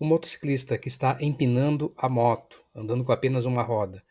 um motociclista que está empinando a moto, andando com apenas uma roda,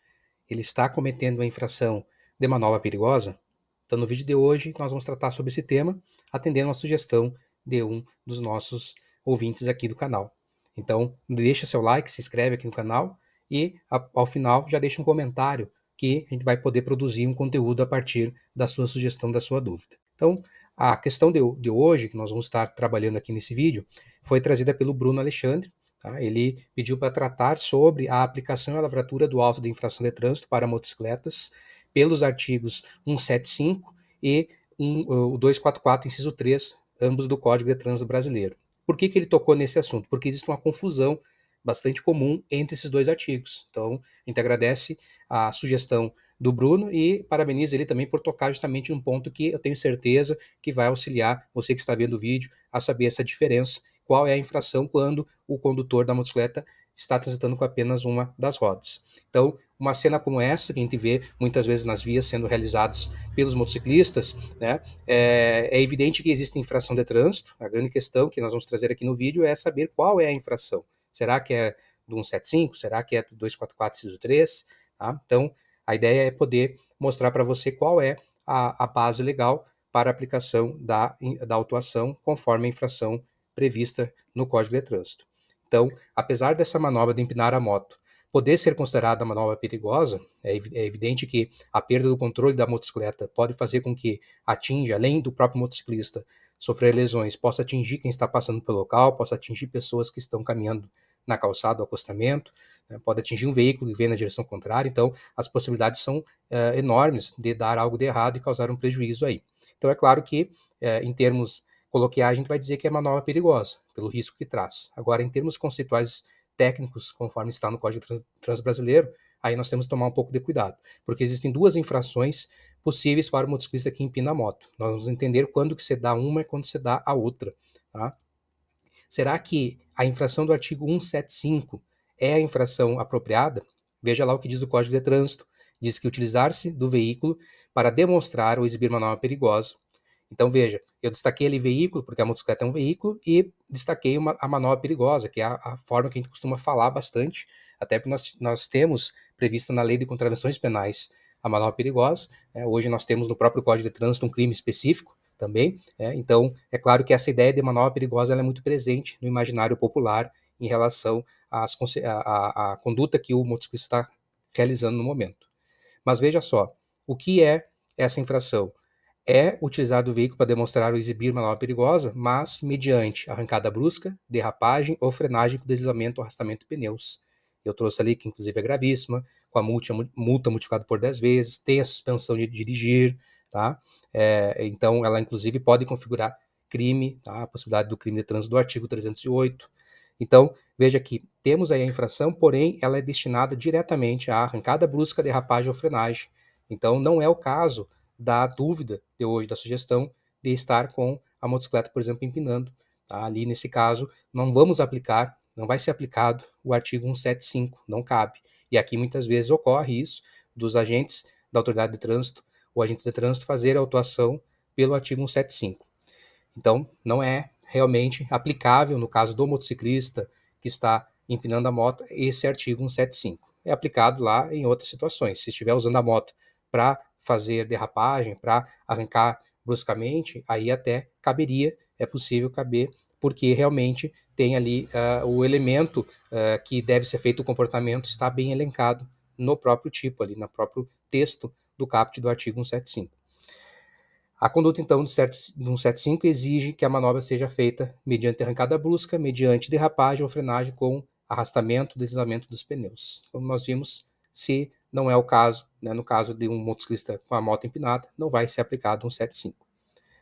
ele está cometendo a infração de manobra perigosa? Então, no vídeo de hoje, nós vamos tratar sobre esse tema, atendendo a sugestão de um dos nossos ouvintes aqui do canal. Então, deixa seu like, se inscreve aqui no canal e, ao final, já deixa um comentário que a gente vai poder produzir um conteúdo a partir da sua sugestão, da sua dúvida. Então, a questão de hoje, que nós vamos estar trabalhando aqui nesse vídeo, foi trazida pelo Bruno Alexandre. Tá? Ele pediu para tratar sobre a aplicação e a lavratura do auto de infração de trânsito para motocicletas pelos artigos 175 e o 244, inciso 3, ambos do Código de Trânsito Brasileiro. Por que ele tocou nesse assunto? Porque existe uma confusão bastante comum entre esses dois artigos. Então, a gente agradece a sugestão do Bruno e parabeniza ele também por tocar justamente num ponto que eu tenho certeza que vai auxiliar você que está vendo o vídeo a saber essa diferença, qual é a infração quando o condutor da motocicleta está transitando com apenas uma das rodas. Então, uma cena como essa, que a gente vê muitas vezes nas vias sendo realizadas pelos motociclistas, né, é evidente que existe infração de trânsito. A grande questão que nós vamos trazer aqui no vídeo é saber qual é a infração. Será que é do 175? Será que é do 244, inciso 3? Tá? Então, a ideia é poder mostrar para você qual é a base legal para a aplicação da autuação conforme a infração prevista no Código de Trânsito. Então, apesar dessa manobra de empinar a moto poder ser considerada manobra perigosa, é evidente que a perda do controle da motocicleta pode fazer com que atinja, além do próprio motociclista sofrer lesões, possa atingir quem está passando pelo local, possa atingir pessoas que estão caminhando na calçada, do acostamento, né, pode atingir um veículo que vem na direção contrária, então as possibilidades são enormes de dar algo de errado e causar um prejuízo aí. Então é claro que, em termos coloquiais, a gente vai dizer que é manobra perigosa, pelo risco que traz. Agora, em termos conceituais técnicos, conforme está no Código de Trânsito Brasileiro, aí nós temos que tomar um pouco de cuidado, porque existem duas infrações possíveis para o motociclista que empina a moto. Nós vamos entender quando que se dá uma e quando se dá a outra. Tá? Será que a infração do artigo 175 é a infração apropriada? Veja lá o que diz o Código de Trânsito. Diz que utilizar-se do veículo para demonstrar ou exibir manobra perigosa. Então veja, eu destaquei ali veículo, porque a motocicleta é um veículo, e destaquei a manobra perigosa, que é a forma que a gente costuma falar bastante, até porque nós temos prevista na Lei de Contravenções Penais a manobra perigosa. Hoje nós temos no próprio Código de Trânsito um crime específico também. Então, é claro que essa ideia de manobra perigosa ela é muito presente no imaginário popular em relação à conduta que o motociclista está realizando no momento. Mas veja só, o que é essa infração? É utilizar do veículo para demonstrar ou exibir manobra perigosa, mas mediante arrancada brusca, derrapagem ou frenagem com deslizamento ou arrastamento de pneus. Eu trouxe ali que inclusive é gravíssima, com a multa multiplicada por 10 vezes, tem a suspensão de dirigir, tá? Então ela inclusive pode configurar crime, tá? A possibilidade do crime de trânsito do artigo 308. Então, veja que temos aí a infração, porém ela é destinada diretamente à arrancada brusca, derrapagem ou frenagem. Então não é o caso da dúvida de hoje, da sugestão de estar com a motocicleta, por exemplo, empinando. Tá? Ali, nesse caso, não vamos aplicar, não vai ser aplicado o artigo 175, não cabe. E aqui, muitas vezes, ocorre isso dos agentes da autoridade de trânsito ou agentes de trânsito fazer a autuação pelo artigo 175. Então, não é realmente aplicável, no caso do motociclista que está empinando a moto, esse artigo 175. É aplicado lá em outras situações. Se estiver usando a moto para fazer derrapagem, para arrancar bruscamente, aí até caberia, é possível caber, porque realmente tem ali o elemento que deve ser feito o comportamento está bem elencado no próprio tipo, ali no próprio texto do caput do artigo 175. A conduta, então, do 175 exige que a manobra seja feita mediante arrancada brusca, mediante derrapagem ou frenagem com arrastamento, deslizamento dos pneus. Como nós vimos, se não é o caso, né, no caso de um motociclista com a moto empinada, não vai ser aplicado um 175.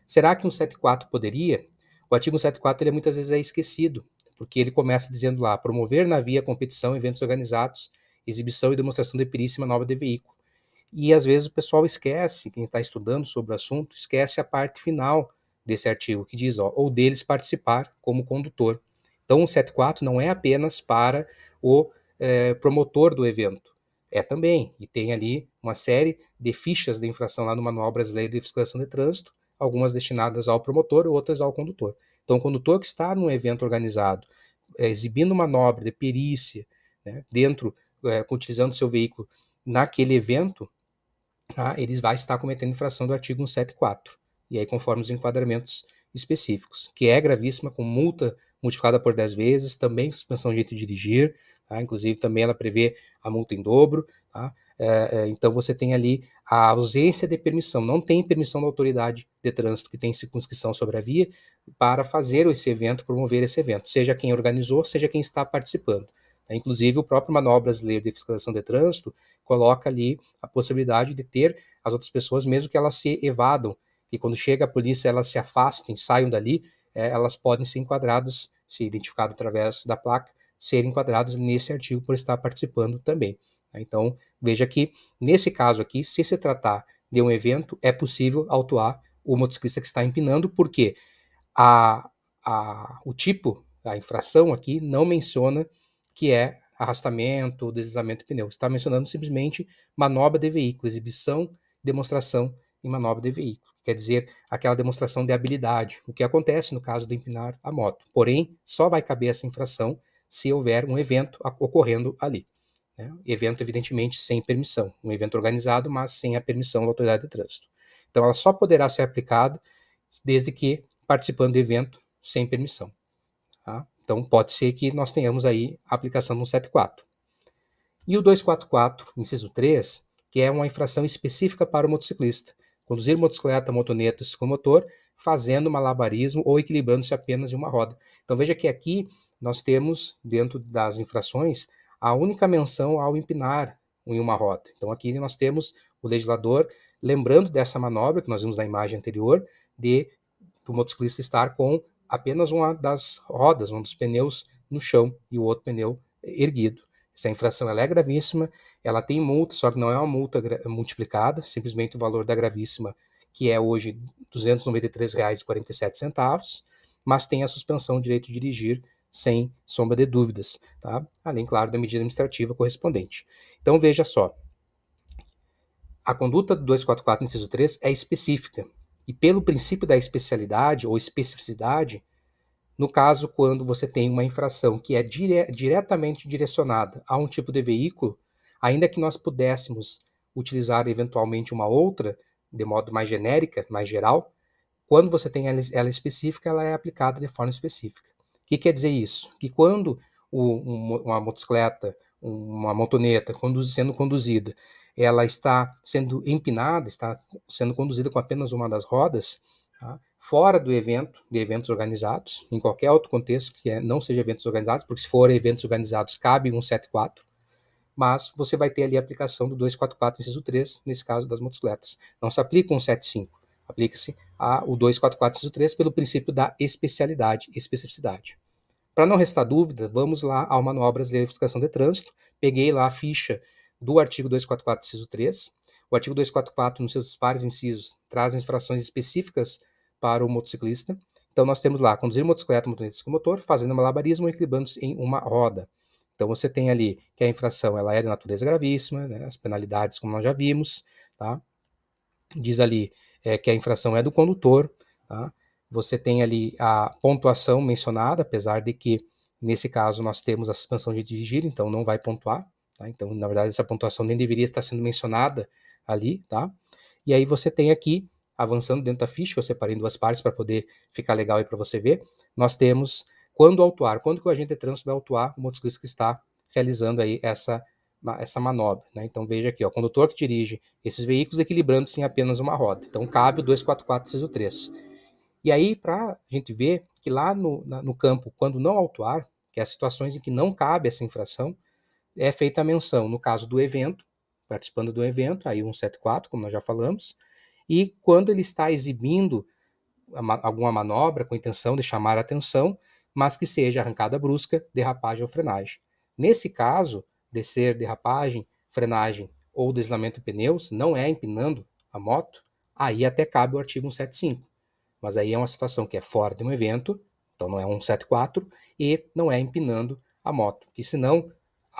Será que um 174 poderia? O artigo 174 ele muitas vezes é esquecido, porque ele começa dizendo lá, promover na via competição, eventos organizados, exibição e demonstração de perícia e manobra de veículo. E às vezes o pessoal esquece, quem está estudando sobre o assunto, esquece a parte final desse artigo, que diz, ou deles participar como condutor. Então, o 74 não é apenas para o promotor do evento, é também, e tem ali uma série de fichas de infração lá no Manual Brasileiro de Fiscalização de Trânsito, algumas destinadas ao promotor, outras ao condutor. Então, o condutor que está num evento organizado, exibindo manobra de perícia, né, dentro, utilizando seu veículo naquele evento, tá, eles vai estar cometendo infração do artigo 174. E aí, conforme os enquadramentos específicos, que é gravíssima, com multa multiplicada por 10 vezes, também suspensão de direito de dirigir, tá? Inclusive também ela prevê a multa em dobro, tá? Então você tem ali a ausência de permissão, não tem permissão da autoridade de trânsito que tem circunscrição sobre a via para fazer esse evento, promover esse evento, seja quem organizou, seja quem está participando. Inclusive o próprio Manual Brasileiro de Fiscalização de Trânsito coloca ali a possibilidade de ter as outras pessoas, mesmo que elas se evadam, e quando chega a polícia elas se afastem, saiam dali, elas podem ser enquadradas, se identificado através da placa, serem enquadradas nesse artigo por estar participando também. Então, veja que, nesse caso aqui, se tratar de um evento, é possível autuar o motociclista que está empinando, porque o tipo, a infração aqui, não menciona que é arrastamento ou deslizamento de pneu. Está mencionando simplesmente manobra de veículo, exibição, demonstração em manobra de veículo. Quer dizer, aquela demonstração de habilidade, o que acontece no caso de empinar a moto. Porém, só vai caber essa infração se houver um evento ocorrendo ali. Né? Evento, evidentemente, sem permissão. Um evento organizado, mas sem a permissão da autoridade de trânsito. Então, ela só poderá ser aplicada desde que participando do evento sem permissão. Tá? Então, pode ser que nós tenhamos aí a aplicação do 174. E o 244, inciso 3, que é uma infração específica para o motociclista. Conduzir motocicleta, motoneta, ciclomotor, fazendo malabarismo ou equilibrando-se apenas em uma roda. Então, veja que aqui nós temos, dentro das infrações, a única menção ao empinar em uma roda. Então, aqui nós temos o legislador lembrando dessa manobra que nós vimos na imagem anterior, de o motociclista estar com apenas uma das rodas, um dos pneus no chão e o outro pneu erguido. Essa infração ela é gravíssima, ela tem multa, só que não é uma multa multiplicada, simplesmente o valor da gravíssima, que é hoje R$ 293,47, mas tem a suspensão do direito de dirigir sem sombra de dúvidas, tá? Além, claro, da medida administrativa correspondente. Então, veja só, a conduta do 244, inciso 3, é específica, e pelo princípio da especialidade ou especificidade, no caso, quando você tem uma infração que é diretamente direcionada a um tipo de veículo, ainda que nós pudéssemos utilizar eventualmente uma outra, de modo mais genérica, mais geral, quando você tem ela específica, ela é aplicada de forma específica. O que quer dizer isso? Que quando uma motocicleta, uma motoneta sendo conduzida, ela está sendo empinada, está sendo conduzida com apenas uma das rodas, tá? Fora do evento, de eventos organizados, em qualquer outro contexto que não seja eventos organizados, porque se for eventos organizados cabe 174, mas você vai ter ali a aplicação do 244, inciso 3, nesse caso das motocicletas. Não se aplica o 175, aplica-se o 244, inciso 3, pelo princípio da especificidade. Para não restar dúvida, vamos lá ao Manual Brasileiro de Fiscalização de Trânsito. Peguei lá a ficha do artigo 244, inciso 3. O artigo 244, nos seus vários incisos, traz infrações específicas para o motociclista. Então, nós temos lá, conduzir motocicleta, motoneta com motor, fazendo malabarismo ou equilibrando-se em uma roda. Então, você tem ali que a infração ela é de natureza gravíssima, né? As penalidades, como nós já vimos, tá? Diz ali que a infração é do condutor, tá? Você tem ali a pontuação mencionada, apesar de que, nesse caso, nós temos a suspensão de dirigir, então não vai pontuar, tá? Então, na verdade, essa pontuação nem deveria estar sendo mencionada ali, tá? E aí você tem aqui, avançando dentro da ficha, que eu separei em duas partes para poder ficar legal aí para você ver, nós temos quando autuar, quando que o agente de trânsito vai autuar o motociclista que está realizando aí essa manobra, né? Então veja aqui, ó, condutor que dirige esses veículos equilibrando-se em apenas uma roda. Então cabe o 244, inciso 3. E aí, para a gente ver que lá no campo, quando não autuar, que é as situações em que não cabe essa infração, é feita a menção, no caso do evento, participando do evento, aí 174, como nós já falamos, e quando ele está exibindo alguma manobra com intenção de chamar a atenção, mas que seja arrancada brusca, derrapagem ou frenagem. Nesse caso, de ser derrapagem, frenagem ou deslizamento de pneus, não é empinando a moto, aí até cabe o artigo 175. Mas aí é uma situação que é fora de um evento, então não é 174, e não é empinando a moto. Que senão,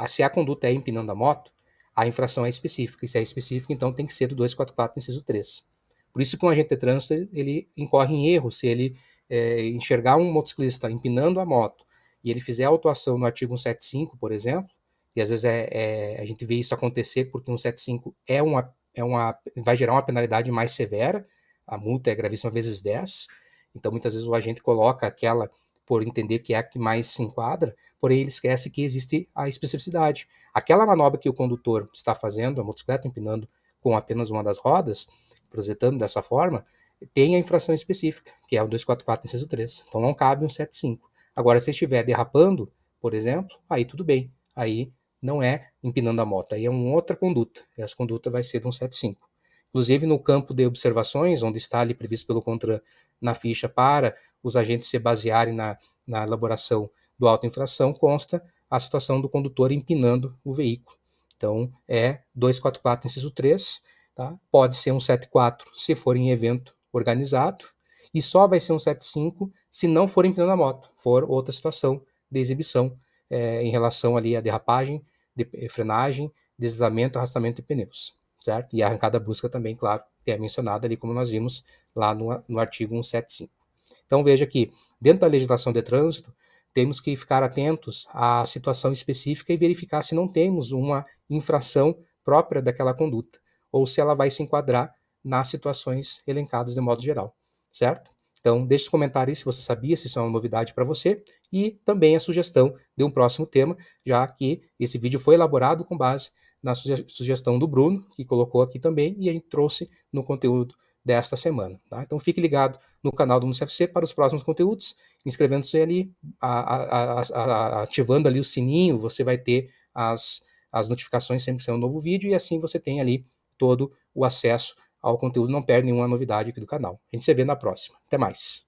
se a conduta é empinando a moto, a infração é específica. E se é específica, então tem que ser do 244, inciso 3. Por isso que um agente de trânsito ele incorre em erro se ele enxergar um motociclista empinando a moto e ele fizer autuação no artigo 175, por exemplo, e às vezes a gente vê isso acontecer porque o 175 vai gerar uma penalidade mais severa, a multa é gravíssima vezes 10, então muitas vezes o agente coloca aquela por entender que é a que mais se enquadra, porém ele esquece que existe a especificidade. Aquela manobra que o condutor está fazendo, a motocicleta empinando com apenas uma das rodas, projetando dessa forma, tem a infração específica, que é o 244, inciso 3. Então não cabe um 75. Agora, se estiver derrapando, por exemplo, aí tudo bem. Aí não é empinando a moto, aí é uma outra conduta. E essa conduta vai ser de um 75. Inclusive, no campo de observações, onde está ali previsto pelo CONTRAN na ficha para os agentes se basearem na elaboração do auto-infração, consta a situação do condutor empinando o veículo. Então, é 244, inciso 3, tá? Pode ser um 74 se for em evento organizado, e só vai ser um 75 se não for empinando a moto, for outra situação de exibição em relação ali à derrapagem, frenagem, deslizamento, arrastamento de pneus, certo? E a arrancada brusca também, claro, que é mencionada ali, como nós vimos lá no artigo 175. Então veja que, dentro da legislação de trânsito, temos que ficar atentos à situação específica e verificar se não temos uma infração própria daquela conduta, ou se ela vai se enquadrar nas situações elencadas de modo geral, certo? Então, deixe um comentário aí se você sabia, se isso é uma novidade para você, e também a sugestão de um próximo tema, já que esse vídeo foi elaborado com base na sugestão do Bruno, que colocou aqui também, e a gente trouxe no conteúdo desta semana. Tá? Então, fique ligado no canal do NuCFC para os próximos conteúdos, inscrevendo-se ali, ativando ali o sininho, você vai ter as notificações sempre que sair um novo vídeo, e assim você tem ali todo o acesso ao conteúdo, não perde nenhuma novidade aqui do canal. A gente se vê na próxima. Até mais.